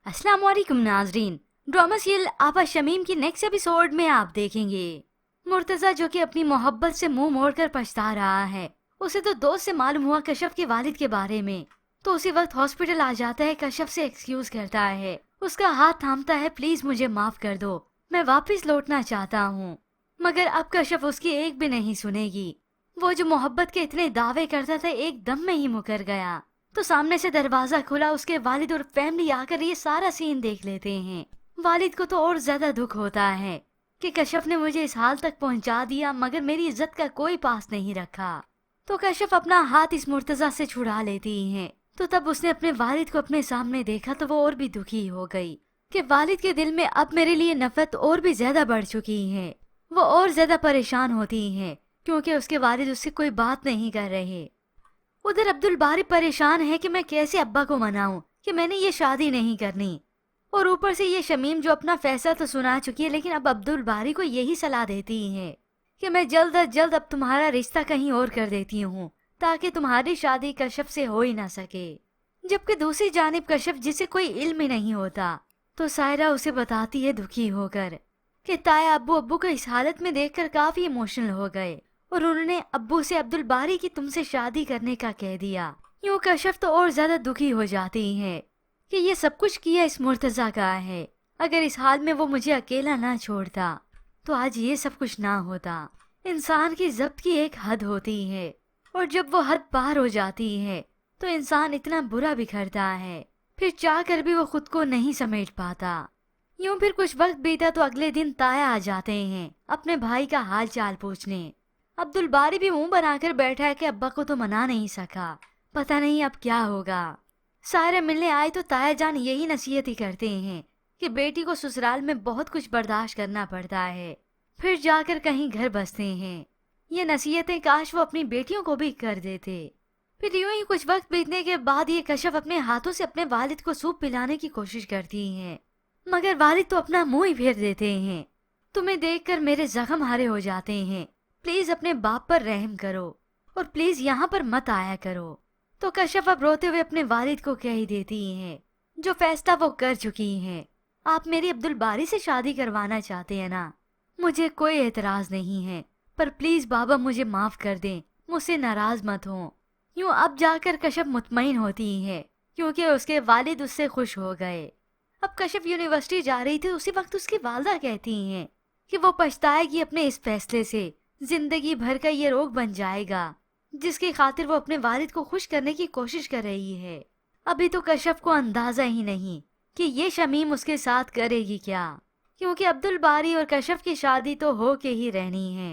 अस्सलाम वालेकुम नाजरीन। ड्रामा सीरियल आपा शमीम की नेक्स्ट एपिसोड में आप देखेंगे मुर्तजा जो कि अपनी मोहब्बत से मुंह मोड़कर पछता रहा है। उसे तो दोस्त से मालूम हुआ कश्यप के वालिद के बारे में, तो उसी वक्त हॉस्पिटल आ जाता है। कश्यप से एक्सक्यूज करता है, उसका हाथ थामता है, प्लीज मुझे माफ कर दो, मैं वापस लौटना चाहता हूँ। मगर अब कश्यप उसकी एक भी नहीं सुनेगी। वो जो मोहब्बत के इतने दावे करता था एक दम में ही मुकर गया। तो सामने से दरवाजा खुला, उसके वालिद और फैमिली आकर ये सारा सीन देख लेते हैं। वालिद को तो और ज्यादा दुख होता है कि कश्यप ने मुझे इस हाल तक पहुंचा दिया मगर मेरी इज्जत का कोई पास नहीं रखा। तो कश्यप अपना हाथ इस मुर्तजा से छुड़ा लेती हैं। तो तब उसने अपने वालिद को अपने सामने देखा तो वो और भी दुखी हो गई कि वालिद के दिल में अब मेरे लिए नफरत और भी ज्यादा बढ़ चुकी है। वो और ज्यादा परेशान होती हैं क्योंकि उसके वालिद उससे कोई बात नहीं कर रहे। उधर अब्दुल बारी परेशान है कि मैं कैसे अब्बा को मनाऊं कि मैंने ये शादी नहीं करनी, और ऊपर से ये शमीम जो अपना फैसला तो सुना चुकी है लेकिन अब अब्दुल बारी को यही सलाह देती है कि मैं जल्द अज जल्द अब तुम्हारा रिश्ता कहीं और कर देती हूँ ताकि तुम्हारी शादी कश्यप से हो ही ना सके। जबकि दूसरी जानिब कश्यप जिसे कोई इल्म ही नहीं होता तो सायरा उसे बताती है दुखी होकर कि ताया अब्बू को इस हालत में देखकर काफी इमोशनल हो गए और उन्होंने अब्बू से अब्दुल बारी की तुमसे शादी करने का कह दिया। यूं कश्यप तो और ज्यादा दुखी हो जाती है कि ये सब कुछ किया इस मुर्तजा का है। अगर इस हाल में वो मुझे अकेला ना छोड़ता तो आज ये सब कुछ ना होता। इंसान की जब्त की एक हद होती है और जब वो हद पार हो जाती है तो इंसान इतना बुरा बिखरता है, फिर चाह कर भी वो खुद को नहीं समेट पाता। यूं फिर कुछ वक्त बीता तो अगले दिन ताया आ जाते हैं अपने भाई का हाल चाल पूछने। अब्दुल बारी भी मुंह बनाकर बैठा है कि अब्बा को तो मना नहीं सका, पता नहीं अब क्या होगा। सायरा मिलने आए तो ताया जान यही नसीहत ही करते हैं कि बेटी को ससुराल में बहुत कुछ बर्दाश्त करना पड़ता है, फिर जाकर कहीं घर बसते हैं। ये नसीहतें काश वो अपनी बेटियों को भी कर देते। फिर यूं ही कुछ वक्त बीतने के बाद ये कश्यप अपने हाथों से अपने वालिद को सूप पिलाने की कोशिश करती हैं, मगर वालिद तो अपना मुंह ही फेर देते हैं। तुम्हें देखकर मेरे जख्म हरे हो जाते हैं, प्लीज अपने बाप पर रहम करो और प्लीज यहाँ पर मत आया करो। तो कश्यप अब रोते हुए अपने वालिद को कह ही देती हैं जो फैसला वो कर चुकी हैं। आप मेरी अब्दुल बारी से शादी करवाना चाहते हैं ना, मुझे कोई एतराज नहीं है, पर प्लीज बाबा मुझे माफ कर दें, मुझसे नाराज मत हो। यूं अब जाकर कश्यप मुतमईन होती है क्योंकि उसके वालिद उससे खुश हो गए। अब कश्यप यूनिवर्सिटी जा रही थी, उसी वक्त उसकी वालदा कहती हैं कि वो पछताएगी अपने इस फैसले से, जिंदगी भर का ये रोग बन जाएगा जिसकी खातिर वो अपने वालिद को खुश करने की कोशिश कर रही है। अभी तो कश्यप को अंदाजा ही नहीं कि ये शमीम उसके साथ करेगी क्या, क्योंकि अब्दुल बारी और कश्यप की शादी तो हो के ही रहनी है।